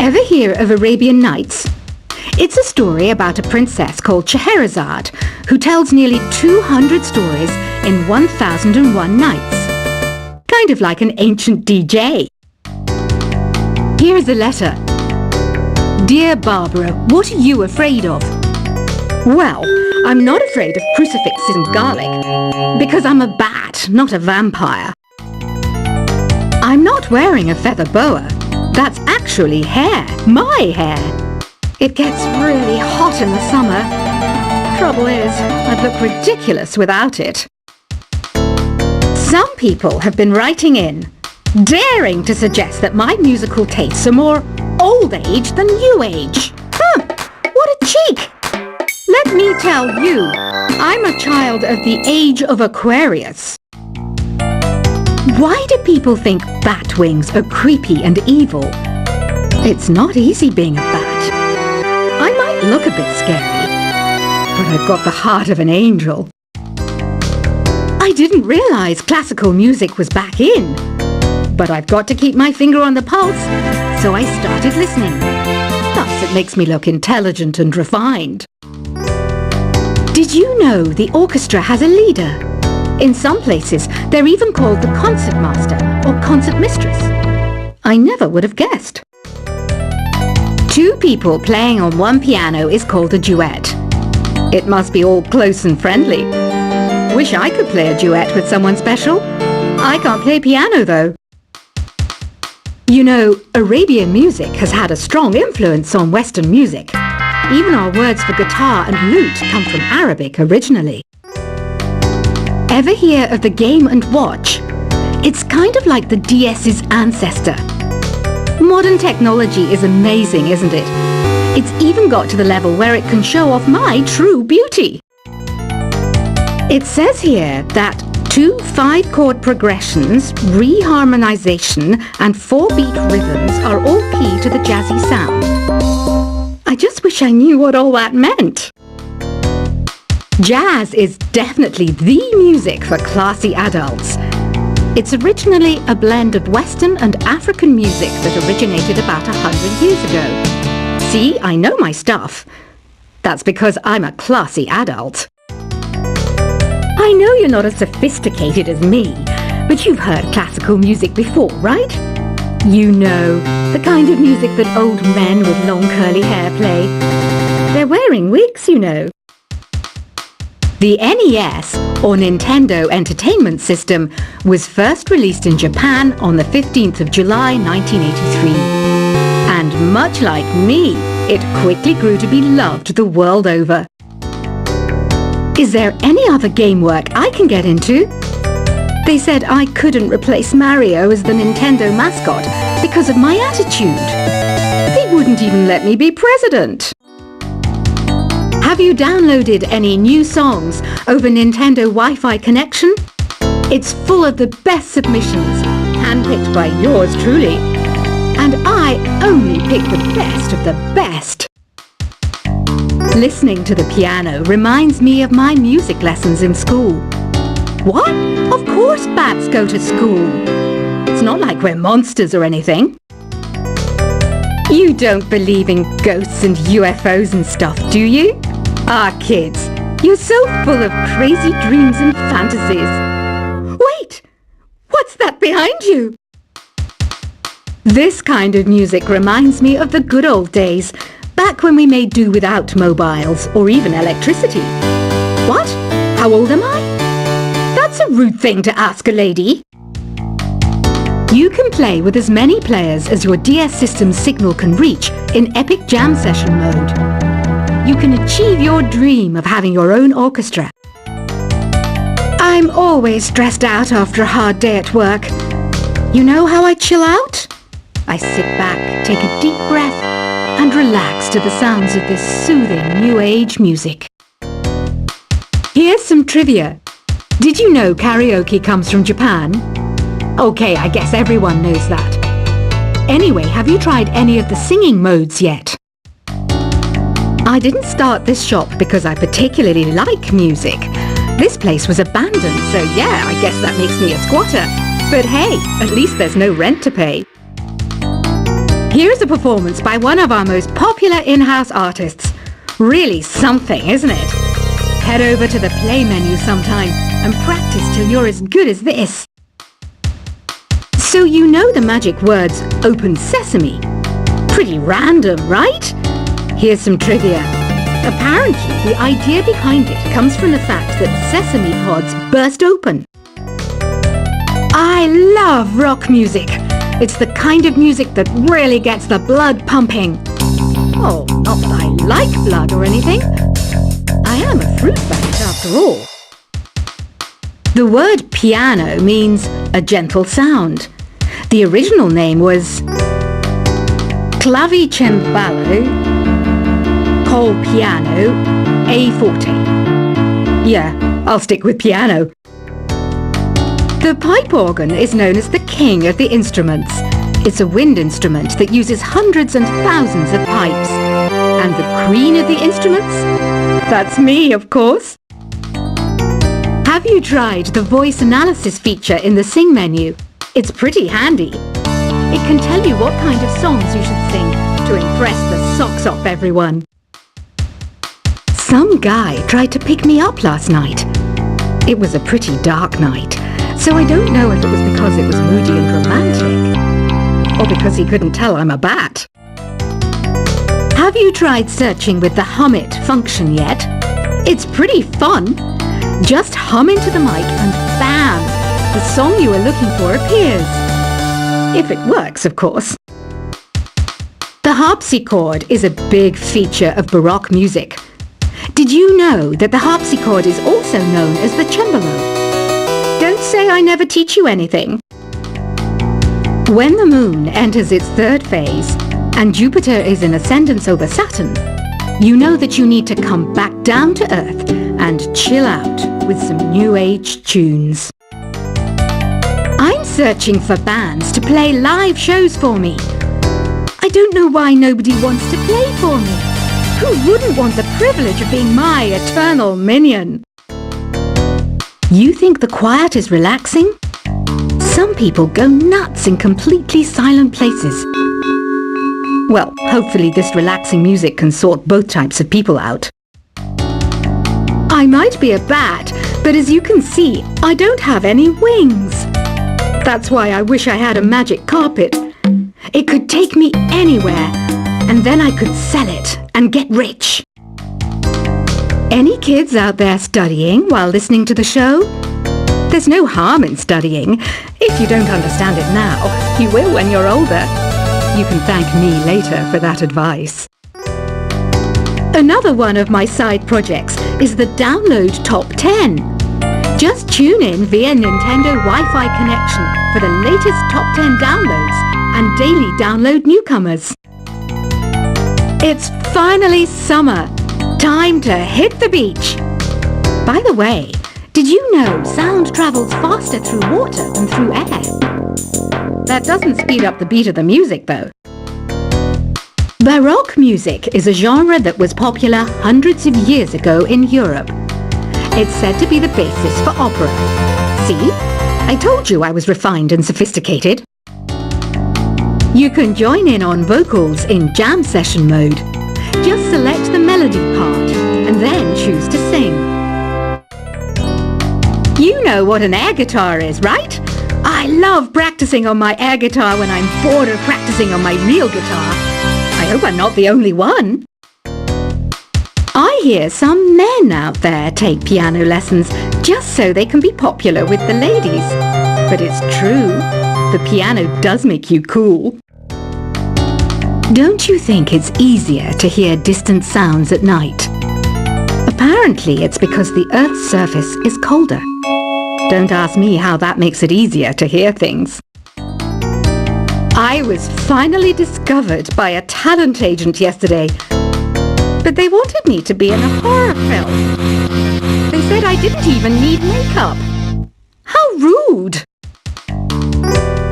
Ever hear of Arabian Nights? It's a story about a princess called Scheherazade who tells nearly 200 stories in 1001 nights. Kind of like an ancient DJ. Here's a letter. Dear Barbara, what are you afraid of? Well, I'm not afraid of crucifixes and garlic, because I'm a bat, not a vampire. I'm not wearing a feather boa. That's actually hair, my hair. It gets really hot in the summer. Trouble is, I'd look ridiculous without it. Some people have been writing in, daring to suggest that my musical tastes are more old age than new age. What a cheek! Let me tell you, I'm a child of the age of Aquarius. Why do people think bat wings are creepy and evil? It's not easy being a bat. I might look a bit scary, but I've got the heart of an angel. I didn't realize classical music was back in, but I've got to keep my finger on the pulse, so I started listening. Thus, it makes me look intelligent and refined. Did you know the orchestra has a leader? In some places, they're even called the concertmaster or concertmistress. I never would have guessed. Two people playing on one piano is called a duet. It must be all close and friendly. Wish I could play a duet with someone special. I can't play piano though. You know, Arabian music has had a strong influence on Western music. Even our words for guitar and lute come from Arabic originally. Ever hear of the Game & Watch? It's kind of like the DS's ancestor. Modern technology is amazing, isn't it? It's even got to the level where it can show off my true beauty. It says here that 2 5-chord progressions, reharmonization and 4-beat rhythms are all key to the jazzy sound. I just wish I knew what all that meant. Jazz is definitely the music for classy adults. It's originally a blend of Western and African music that originated about 100 years ago. See, I know my stuff. That's because I'm a classy adult. I know you're not as sophisticated as me, but you've heard classical music before, right? You know, the kind of music that old men with long curly hair play. They're wearing wigs, you know. The NES, or Nintendo Entertainment System, was first released in Japan on the 15th of July 1983. And much like me, it quickly grew to be loved the world over. Is there any other game work I can get into? They said I couldn't replace Mario as the Nintendo mascot because of my attitude. They wouldn't even let me be president. Have you downloaded any new songs over Nintendo Wi-Fi connection? It's full of the best submissions, handpicked by yours truly. And I only pick the best of the best. Listening to the piano reminds me of my music lessons in school. What? Of course bats go to school. It's not like we're monsters or anything. You don't believe in ghosts and UFOs and stuff, do you? Ah, kids, you're so full of crazy dreams and fantasies. Wait, what's that behind you? This kind of music reminds me of the good old days, back when we made do without mobiles or even electricity. What? How old am I? That's a rude thing to ask a lady. You can play with as many players as your DS system's signal can reach in Epic Jam Session mode. You can achieve your dream of having your own orchestra. I'm always stressed out after a hard day at work. You know how I chill out? I sit back, take a deep breath, and relax to the sounds of this soothing new age music. Here's some trivia. Did you know karaoke comes from Japan? Okay, I guess everyone knows that. Anyway, have you tried any of the singing modes yet? I didn't start this shop because I particularly like music. This place was abandoned, so yeah, I guess that makes me a squatter. But hey, at least there's no rent to pay. Here's a performance by one of our most popular in-house artists. Really something, isn't it? Head over to the play menu sometime and practice till you're as good as this. So you know the magic words "Open Sesame"? Pretty random, right? Here's some trivia. Apparently, the idea behind it comes from the fact that sesame pods burst open. I love rock music. It's the kind of music that really gets the blood pumping. Oh, not that I like blood or anything. I am a fruit bat after all. The word piano means a gentle sound. The original name was clavicembalo col piano a forte. Yeah, I'll stick with piano. The pipe organ is known as the king of the instruments. It's a wind instrument that uses hundreds and thousands of pipes. And the queen of the instruments? That's me, of course. Have you tried the voice analysis feature in the Sing menu? It's pretty handy. It can tell you what kind of songs you should sing to impress the socks off everyone. Some guy tried to pick me up last night. It was a pretty dark night, so I don't know if it was because it was moody and romantic, or because he couldn't tell I'm a bat. Have you tried searching with the Hum It function yet? It's pretty fun. Just hum into the mic and bam! The song you are looking for appears. If it works, of course. The harpsichord is a big feature of Baroque music. Did you know that the harpsichord is also known as the cembalo? Don't say I never teach you anything. When the moon enters its third phase and Jupiter is in ascendance over Saturn, you know that you need to come back down to Earth and chill out with some new age tunes. I'm searching for bands to play live shows for me. I don't know why nobody wants to play for me. Who wouldn't want the privilege of being my eternal minion? You think the quiet is relaxing? Some people go nuts in completely silent places. Well, hopefully this relaxing music can sort both types of people out. I might be a bat, but as you can see, I don't have any wings. That's why I wish I had a magic carpet. It could take me anywhere, and then I could sell it and get rich. Any kids out there studying while listening to the show? There's no harm in studying. If you don't understand it now, you will when you're older. You can thank me later for that advice. Another one of my side projects is the Download Top 10. Just tune in via Nintendo Wi-Fi connection for the latest Top 10 downloads and daily download newcomers. It's finally summer. Time to hit the beach. By the way, did you know sound travels faster through water than through air? That doesn't speed up the beat of the music, though. Baroque music is a genre that was popular hundreds of years ago in Europe. It's said to be the basis for opera. See? I told you I was refined and sophisticated. You can join in on vocals in jam session mode. Just select the melody part and then choose to sing. You know what an air guitar is, right? I love practicing on my air guitar when I'm bored of practicing on my real guitar. I hope I'm not the only one. I hear some men out there take piano lessons just so they can be popular with the ladies. But it's true, the piano does make you cool. Don't you think it's easier to hear distant sounds at night? Apparently it's because the Earth's surface is colder. Don't ask me how that makes it easier to hear things. I was finally discovered by a talent agent yesterday, but they wanted me to be in a horror film. They said I didn't even need makeup. How rude!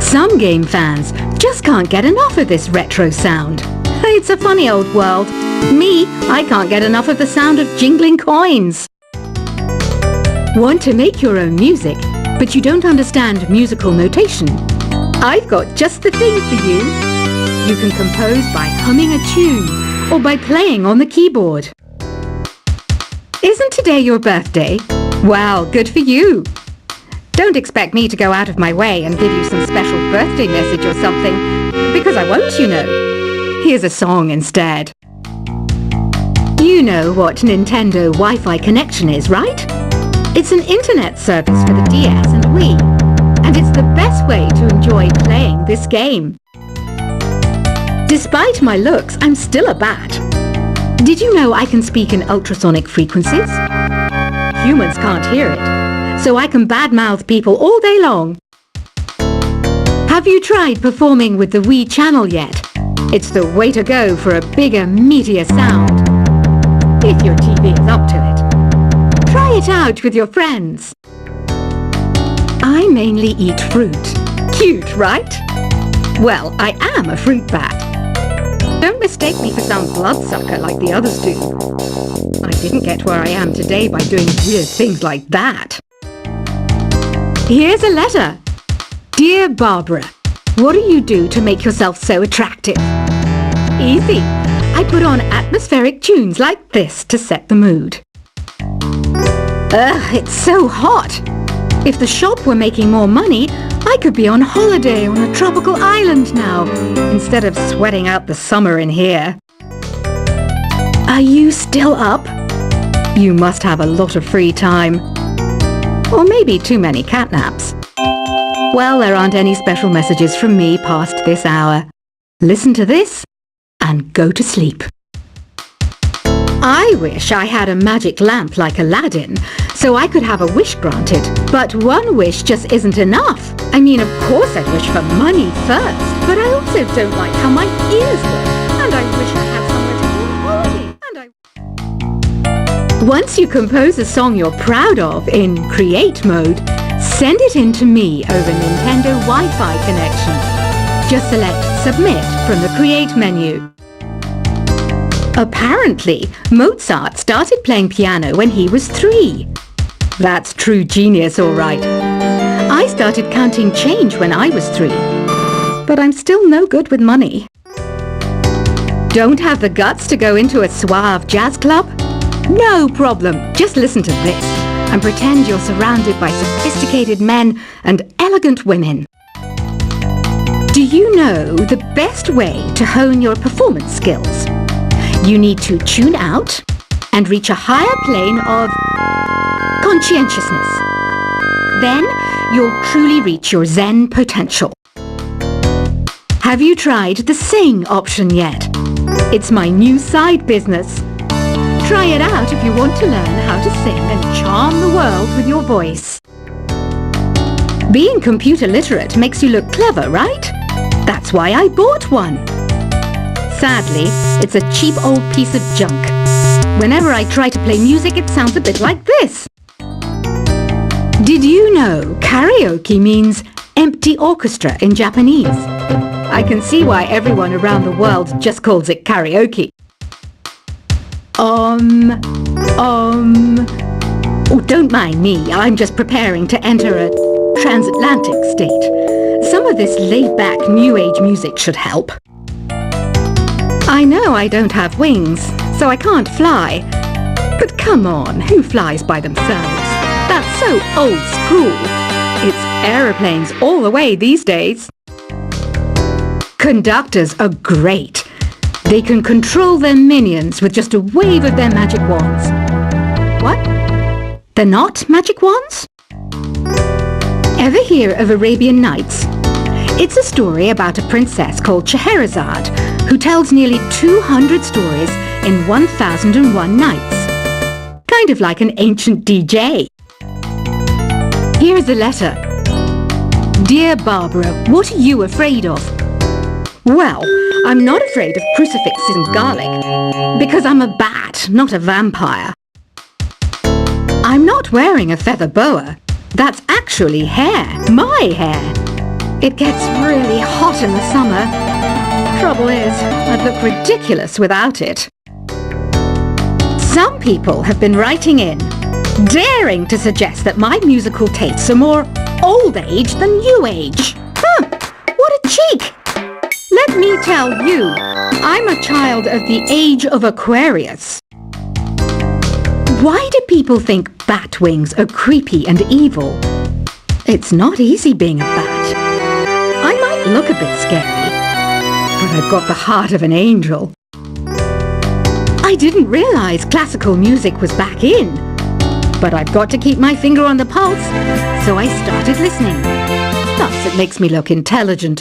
Some game fans just can't get enough of this retro sound. It's a funny old world. Me, I can't get enough of the sound of jingling coins. Want to make your own music, but you don't understand musical notation? I've got just the thing for you. You can compose by humming a tune or by playing on the keyboard. Isn't today your birthday? Well, good for you. Don't expect me to go out of my way and give you some special birthday message or something, because I won't, you know. Here's a song instead. You know what Nintendo Wi-Fi connection is, right? It's an internet service for the DS and Wii, and it's the best way to enjoy playing this game. Despite my looks, I'm still a bat. Did you know I can speak in ultrasonic frequencies? Humans can't hear it, so I can badmouth people all day long. Have you tried performing with the Wii channel yet? It's the way to go for a bigger, meatier sound. If your TV is up to it. Try it out with your friends. I mainly eat fruit. Cute, right? Well, I am a fruit bat. Don't mistake me for some bloodsucker like the others do. I didn't get where I am today by doing weird things like that. Here's a letter. Dear Barbara, what do you do to make yourself so attractive? Easy. I put on atmospheric tunes like this to set the mood. Ugh, it's so hot. If the shop were making more money, I could be on holiday on a tropical island now, instead of sweating out the summer in here. Are you still up? You must have a lot of free time. Or maybe too many catnaps. Well, there aren't any special messages from me past this hour. Listen to this and go to sleep. I wish I had a magic lamp like Aladdin, so I could have a wish granted. But one wish just isn't enough. I mean, of course I'd wish for money first, but I also don't like how my ears look, and I wish I had somewhere to go on holiday. Once you compose a song you're proud of in Create mode, send it in to me over Nintendo Wi-Fi connection. Just select Submit from the Create menu. Apparently, Mozart started playing piano when he was 3. That's true genius, all right. I started counting change when I was 3, but I'm still no good with money. Don't have the guts to go into a suave jazz club? No problem, just listen to this and pretend you're surrounded by sophisticated men and elegant women. Do you know the best way to hone your performance skills? You need to tune out and reach a higher plane of conscientiousness. Then you'll truly reach your Zen potential. Have you tried the Sing option yet? It's my new side business. Try it out if you want to learn how to sing and charm the world with your voice. Being computer literate makes you look clever, right? That's why I bought one. Sadly, it's a cheap old piece of junk. Whenever I try to play music, it sounds a bit like this. Did you know karaoke means empty orchestra in Japanese? I can see why everyone around the world just calls it karaoke. Oh, don't mind me. I'm just preparing to enter a transatlantic state. Some of this laid-back new age music should help. I know I don't have wings, so I can't fly. But come on, who flies by themselves? That's so old school. It's aeroplanes all the way these days. Conductors are great. They can control their minions with just a wave of their magic wands. What? They're not magic wands? Ever hear of Arabian Nights? It's a story about a princess called Scheherazade who tells nearly 200 stories in 1001 nights. Kind of like an ancient DJ. Here's a letter. Dear Barbara, what are you afraid of? Well, I'm not afraid of crucifixes and garlic, because I'm a bat, not a vampire. I'm not wearing a feather boa. That's actually hair, my hair. It gets really hot in the summer. Trouble is, I'd look ridiculous without it. Some people have been writing in, daring to suggest that my musical tastes are more old age than new age. Huh, what a cheek! Let me tell you, I'm a child of the age of Aquarius. Why do people think bat wings are creepy and evil? It's not easy being a bat. I might look a bit scary, but I've got the heart of an angel. I didn't realize classical music was back in, but I've got to keep my finger on the pulse, so I started listening. Thus, it makes me look intelligent